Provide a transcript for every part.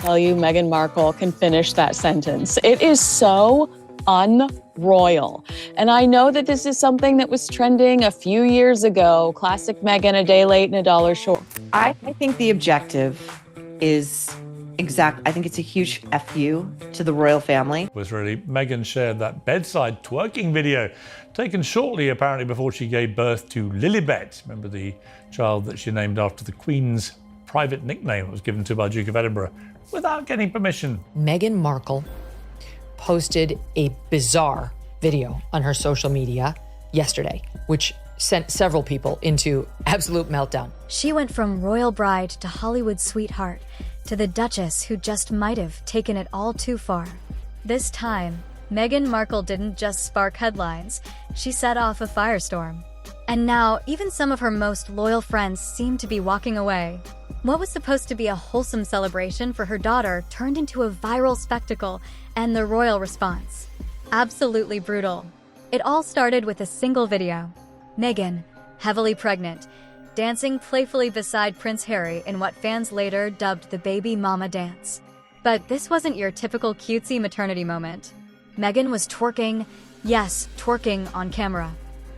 tell you Meghan Markle can finish that sentence. It is so unroyal. And I know that this is something that was trending a few years ago. Classic Meghan, a day late and a dollar short. I think the objective is exact. I think it's a huge FU to the royal family. Was really Meghan shared that bedside twerking video taken shortly apparently before she gave birth to Lilibet. Remember the child that she named after the Queen's private nickname that was given to by Duke of Edinburgh without getting permission. Meghan Markle posted a bizarre video on her social media yesterday, which sent several people into absolute meltdown. She went from royal bride to Hollywood sweetheart to the Duchess who just might have taken it all too far. This time, Meghan Markle didn't just spark headlines, she set off a firestorm. And now, even some of her most loyal friends seem to be walking away. What was supposed to be a wholesome celebration for her daughter turned into a viral spectacle, and the royal response. Absolutely brutal. It all started with a single video. Meghan, heavily pregnant, dancing playfully beside Prince Harry in what fans later dubbed the baby mama dance. But this wasn't your typical cutesy maternity moment. Meghan was twerking, yes, twerking on camera.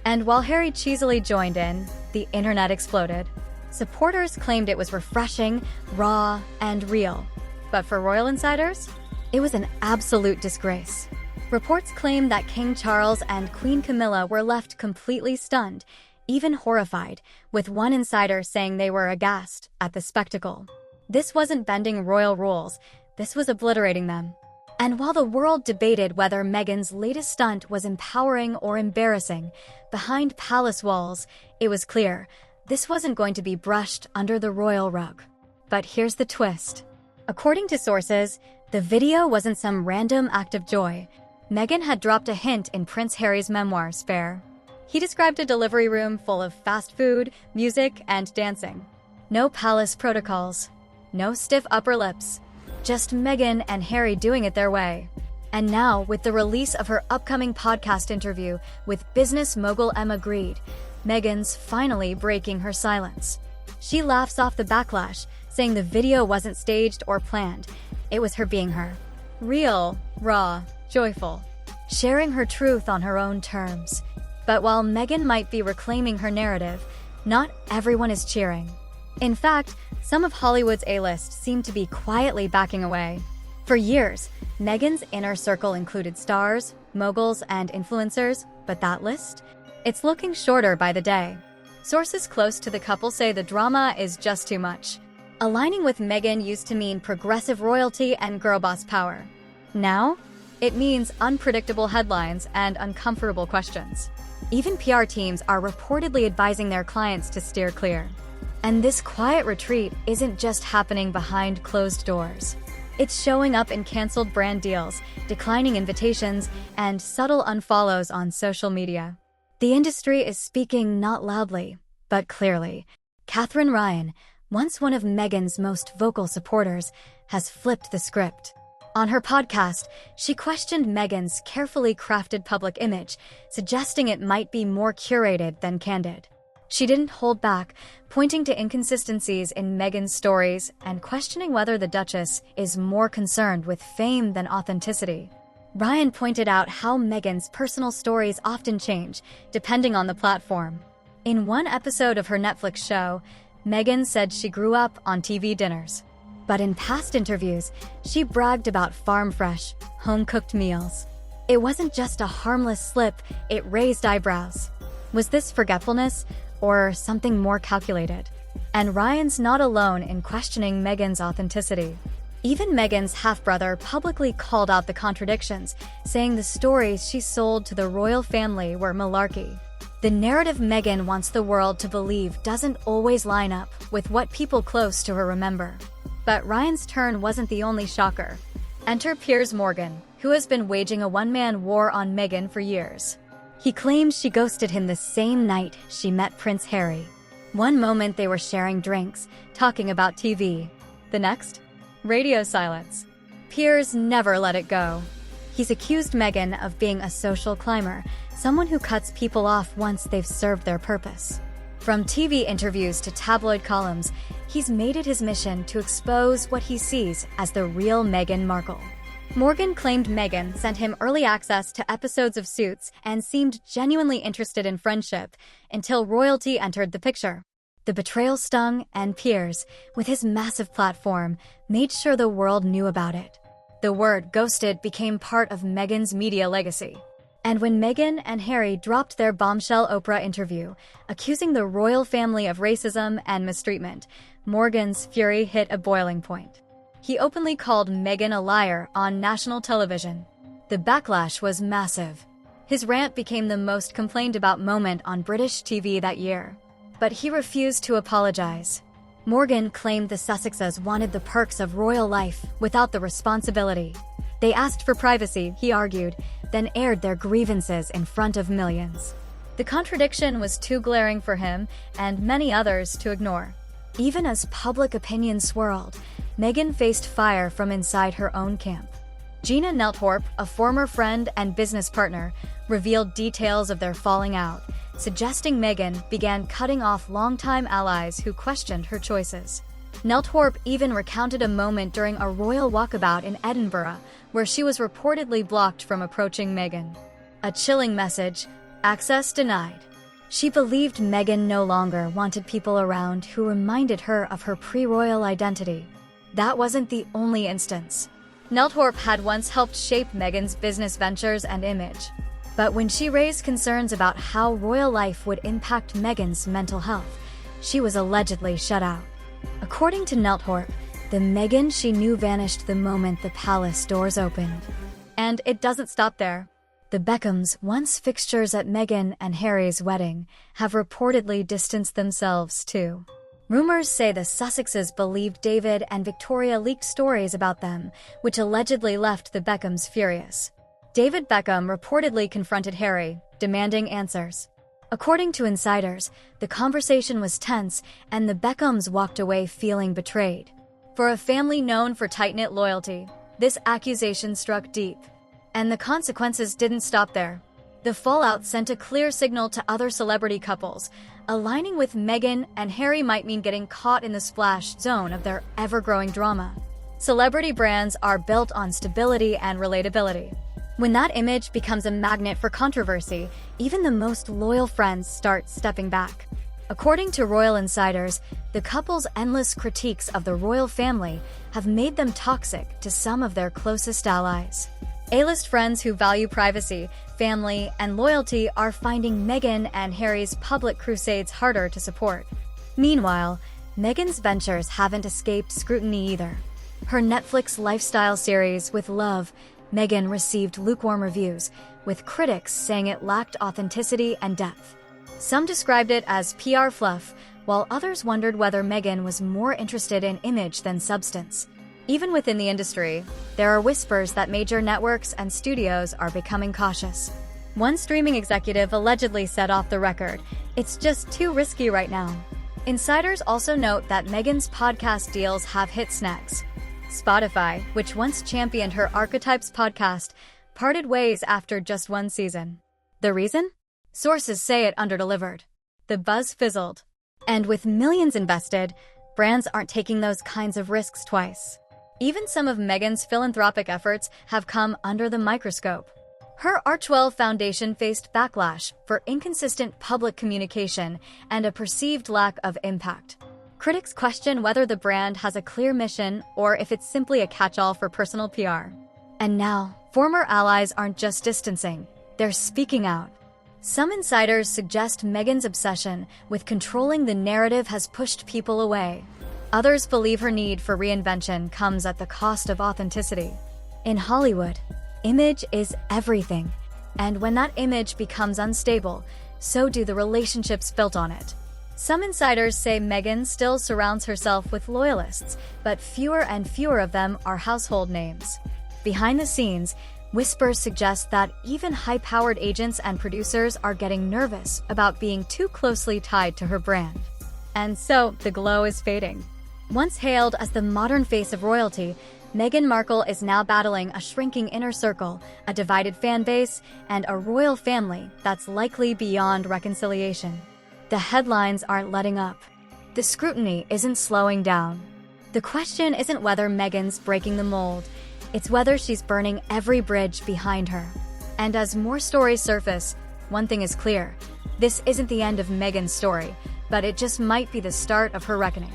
And while Harry cheesily joined in, the internet exploded. Supporters claimed it was refreshing, raw, and real. But for royal insiders, it was an absolute disgrace. Reports claim that King Charles and Queen Camilla were left completely stunned, even horrified, with one insider saying they were aghast at the spectacle. This wasn't bending royal rules, this was obliterating them. And while the world debated whether Meghan's latest stunt was empowering or embarrassing, behind palace walls, it was clear this wasn't going to be brushed under the royal rug. But here's the twist. According to sources, the video wasn't some random act of joy. Meghan had dropped a hint in Prince Harry's memoirs, Fair. He described a delivery room full of fast food, music, and dancing. No palace protocols. No stiff upper lips. Just Meghan and Harry doing it their way. And now, with the release of her upcoming podcast interview with business mogul Emma Grede, Meghan's finally breaking her silence. She laughs off the backlash, saying the video wasn't staged or planned. It was her being her. Real, raw, joyful. Sharing her truth on her own terms. But while Meghan might be reclaiming her narrative, not everyone is cheering. In fact, some of Hollywood's A-list seem to be quietly backing away. For years, Meghan's inner circle included stars, moguls, and influencers, but that list? It's looking shorter by the day. Sources close to the couple say the drama is just too much. Aligning with Meghan used to mean progressive royalty and girl boss power. Now, it means unpredictable headlines and uncomfortable questions. Even PR teams are reportedly advising their clients to steer clear. And this quiet retreat isn't just happening behind closed doors. It's showing up in canceled brand deals, declining invitations, and subtle unfollows on social media. The industry is speaking not loudly, but clearly. Catherine Ryan, once one of Meghan's most vocal supporters, has flipped the script. On her podcast, she questioned Meghan's carefully crafted public image, suggesting it might be more curated than candid. She didn't hold back, pointing to inconsistencies in Meghan's stories and questioning whether the Duchess is more concerned with fame than authenticity. Ryan pointed out how Meghan's personal stories often change, depending on the platform. In one episode of her Netflix show, Meghan said she grew up on TV dinners. But in past interviews, she bragged about farm-fresh, home-cooked meals. It wasn't just a harmless slip, it raised eyebrows. Was this forgetfulness, or something more calculated? And Ryan's not alone in questioning Meghan's authenticity. Even Meghan's half-brother publicly called out the contradictions, saying the stories she sold to the royal family were malarkey. The narrative Meghan wants the world to believe doesn't always line up with what people close to her remember. But Ryan's turn wasn't the only shocker. Enter Piers Morgan, who has been waging a one-man war on Meghan for years. He claims she ghosted him the same night she met Prince Harry. One moment they were sharing drinks, talking about TV. The next? Radio silence. Piers never let it go. He's accused Meghan of being a social climber, someone who cuts people off once they've served their purpose. From TV interviews to tabloid columns, he's made it his mission to expose what he sees as the real Meghan Markle. Morgan claimed Meghan sent him early access to episodes of Suits and seemed genuinely interested in friendship until royalty entered the picture. The betrayal stung, and Piers, with his massive platform, made sure the world knew about it. The word ghosted became part of Meghan's media legacy. And when Meghan and Harry dropped their bombshell Oprah interview, accusing the royal family of racism and mistreatment, Morgan's fury hit a boiling point. He openly called Meghan a liar on national television. The backlash was massive. His rant became the most complained about moment on British TV that year. But he refused to apologize. Morgan claimed the Sussexes wanted the perks of royal life without the responsibility. They asked for privacy, he argued, then aired their grievances in front of millions. The contradiction was too glaring for him and many others to ignore. Even as public opinion swirled, Meghan faced fire from inside her own camp. Gina Nelthorpe, a former friend and business partner, revealed details of their falling out, suggesting Meghan began cutting off longtime allies who questioned her choices. Nelthorpe even recounted a moment during a royal walkabout in Edinburgh where she was reportedly blocked from approaching Meghan. A chilling message: access denied. She believed Meghan no longer wanted people around who reminded her of her pre-royal identity. That wasn't the only instance. Nelthorpe had once helped shape Meghan's business ventures and image. But when she raised concerns about how royal life would impact Meghan's mental health, she was allegedly shut out. According to Nelthorpe, the Meghan she knew vanished the moment the palace doors opened. And it doesn't stop there. The Beckhams, once fixtures at Meghan and Harry's wedding, have reportedly distanced themselves too. Rumors say the Sussexes believed David and Victoria leaked stories about them, which allegedly left the Beckhams furious. David Beckham reportedly confronted Harry, demanding answers. According to insiders, the conversation was tense and the Beckhams walked away feeling betrayed. For a family known for tight-knit loyalty, this accusation struck deep. And the consequences didn't stop there. The fallout sent a clear signal to other celebrity couples. Aligning with Meghan and Harry might mean getting caught in the splash zone of their ever-growing drama. Celebrity brands are built on stability and relatability. When that image becomes a magnet for controversy, even the most loyal friends start stepping back. According to royal insiders, the couple's endless critiques of the royal family have made them toxic to some of their closest allies. A-list friends who value privacy, family, and loyalty are finding Meghan and Harry's public crusades harder to support. Meanwhile, Meghan's ventures haven't escaped scrutiny either. Her Netflix lifestyle series, With Love, Meghan received lukewarm reviews, with critics saying it lacked authenticity and depth. Some described it as PR fluff, while others wondered whether Meghan was more interested in image than substance. Even within the industry, there are whispers that major networks and studios are becoming cautious. One streaming executive allegedly said off the record, "It's just too risky right now." Insiders also note that Meghan's podcast deals have hit snags. Spotify, which once championed her Archetypes podcast, parted ways after just one season. The reason? Sources say it underdelivered. The buzz fizzled. And with millions invested, brands aren't taking those kinds of risks twice. Even some of Meghan's philanthropic efforts have come under the microscope. Her Archewell Foundation faced backlash for inconsistent public communication and a perceived lack of impact. Critics question whether the brand has a clear mission or if it's simply a catch-all for personal PR. And now, former allies aren't just distancing, they're speaking out. Some insiders suggest Meghan's obsession with controlling the narrative has pushed people away. Others believe her need for reinvention comes at the cost of authenticity. In Hollywood, image is everything. And when that image becomes unstable, so do the relationships built on it. Some insiders say Meghan still surrounds herself with loyalists, but fewer and fewer of them are household names. Behind the scenes, whispers suggest that even high-powered agents and producers are getting nervous about being too closely tied to her brand. And so, the glow is fading. Once hailed as the modern face of royalty, Meghan Markle is now battling a shrinking inner circle, a divided fan base, and a royal family that's likely beyond reconciliation. The headlines aren't letting up. The scrutiny isn't slowing down. The question isn't whether Meghan's breaking the mold, it's whether she's burning every bridge behind her. And as more stories surface, one thing is clear. This isn't the end of Meghan's story, but it just might be the start of her reckoning.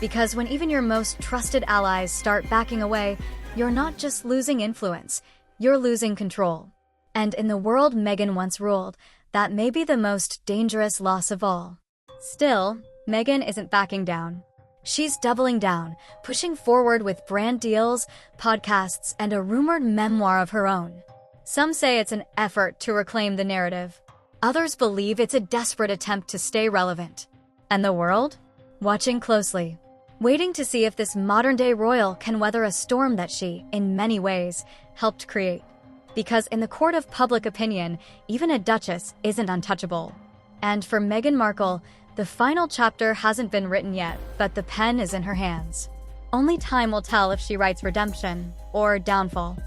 Because when even your most trusted allies start backing away, you're not just losing influence, you're losing control. And in the world Meghan once ruled, that may be the most dangerous loss of all. Still, Meghan isn't backing down. She's doubling down, pushing forward with brand deals, podcasts, and a rumored memoir of her own. Some say it's an effort to reclaim the narrative. Others believe it's a desperate attempt to stay relevant. And the world? Watching closely, waiting to see if this modern-day royal can weather a storm that she, in many ways, helped create. Because in the court of public opinion, even a duchess isn't untouchable. And for Meghan Markle, the final chapter hasn't been written yet, but the pen is in her hands. Only time will tell if she writes redemption or downfall.